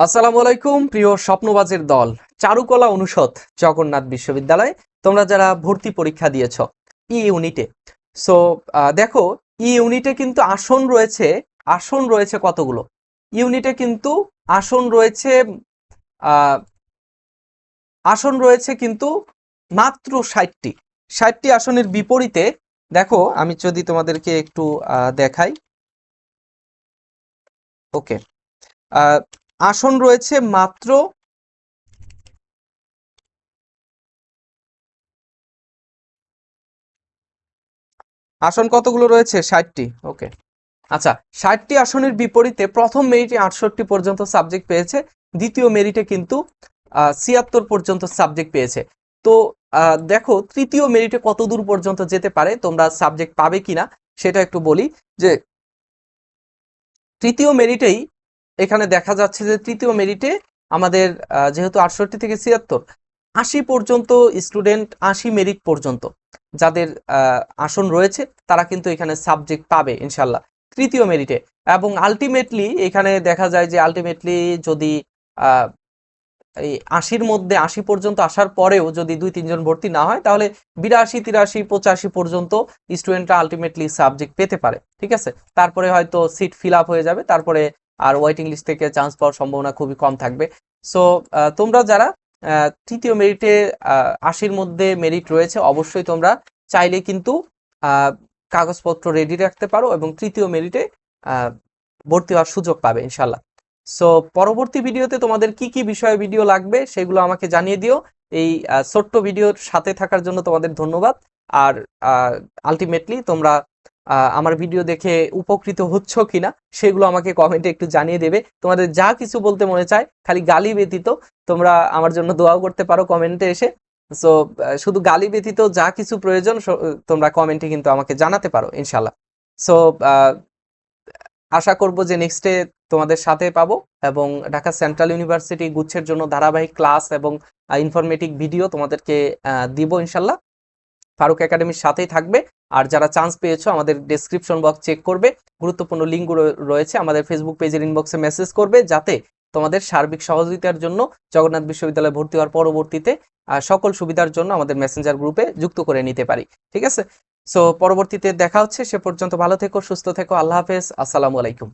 আসসালামু আলাইকুম প্রিয় স্বপ্নবাজের দল। চারুকলা অনুষদ জগন্নাথ বিশ্ববিদ্যালয়, তোমরা যারা ভর্তি পরীক্ষা দিয়েছ ই ইউনিটে। সো দেখো, ই ইউনিটে কিন্তু আসন রয়েছে কতগুলো? ইউনিটে কিন্তু আসন রয়েছে আহ, আসন রয়েছে কিন্তু মাত্র 60টি আসনের বিপরীতে দেখো, আমি যদি তোমাদেরকে একটু দেখাই। ওকে, আসন রয়েছে মাত্র আসন কতগুলো রয়েছে? 60টি। ওকে, আচ্ছা, 60টি আসনের বিপরীতে প্রথম মেরিটে 68 পর্যন্ত সাবজেক্ট পেয়েছে, দ্বিতীয় মেরিটে কিন্তু 76 পর্যন্ত সাবজেক্ট পেয়েছে। তো দেখো, তৃতীয় মেরিটে কত দূর পর্যন্ত যেতে পারে, তোমরা সাবজেক্ট পাবে কিনা সেটা একটু বলি। যে তৃতীয় মেরিটেই এখানে দেখা যাচ্ছে যে তৃতীয় মেরিটে আমাদের যেহেতু 68 থেকে 76, 80 পর্যন্ত স্টুডেন্ট, 80 মেরিট পর্যন্ত যাদের আসন রয়েছে তারা কিন্তু এখানে সাবজেক্ট পাবে ইনশাল্লাহ তৃতীয় মেরিটে। এবং আলটিমেটলি এখানে দেখা যায় যে আলটিমেটলি যদি আহ, এই 80-র মধ্যে 80 পর্যন্ত আসার পরেও যদি 2-3 জন ভর্তি না হয়, তাহলে 82, 83, 85 পর্যন্ত স্টুডেন্টরা আলটিমেটলি সাবজেক্ট পেতে পারে। ঠিক আছে, তারপরে হয়তো সিট ফিল আপ হয়ে যাবে, তারপরে আর ওয়েটিং লিস্ট থেকে চান্স পাওয়ার সম্ভাবনা খুবই কম থাকবে। সো তোমরা যারা তৃতীয় মেরিটে 80-র মধ্যে মেরিট রয়েছে, অবশ্যই তোমরা চাইলে কিন্তু আহ, কাগজপত্র রেডি রাখতে পারো এবং তৃতীয় মেরিটে ভর্তি হওয়ার সুযোগ পাবে ইনশাল্লাহ। সো পরবর্তী ভিডিওতে তোমাদের কি কি বিষয়ে ভিডিও লাগবে সেগুলো আমাকে জানিয়ে দিও। এই ছোট্ট ভিডিওর সাথে থাকার জন্য তোমাদের ধন্যবাদ। আর আলটিমেটলি তোমরা আমার ভিডিও দেখে উপকৃত হচ্ছ কিনা সেগুলো আমাকে কমেন্টে একটু জানিয়ে দেবে। তোমাদের যা কিছু বলতে মনে চায়, খালি গালি ব্যতীত, তোমরা আমার জন্য দোয়াও করতে পারো কমেন্টে এসে। সো শুধু গালি ব্যতীত যা কিছু প্রয়োজন তোমরা কমেন্টে কিন্তু আমাকে জানাতে পারো ইনশাল্লাহ। সো আশা করব যে নেক্সটে তোমাদের সাথে পাবো, এবং ঢাকা সেন্ট্রাল ইউনিভার্সিটি গুচ্ছের জন্য ধারাবাহিক ক্লাস এবং ইনফরমেটিভ ভিডিও তোমাদেরকে দিব ইনশাল্লাহ। ফারুক একাডেমির সাথেই থাকবে। আর যারা চান্স পেয়েছো, আমাদের ডেসক্রিপশন বক্স চেক করবে, গুরুত্বপূর্ণ লিঙ্ক রয়েছে, আমাদের ফেসবুক পেজের ইনবক্সে মেসেজ করবে, যাতে তোমাদের সার্বিক সহযোগিতার জন্য জগন্নাথ বিশ্ববিদ্যালয়ে ভর্তি হওয়ার পরবর্তীতে সকল সুবিধার জন্য আমাদের মেসেঞ্জার গ্রুপে যুক্ত করে নিতে পারি। ঠিক আছে, সো পরবর্তীতে দেখা হচ্ছে, সে পর্যন্ত ভালো থেকো, সুস্থ থেকো, আল্লাহ হাফেজ, আসসালামু আলাইকুম।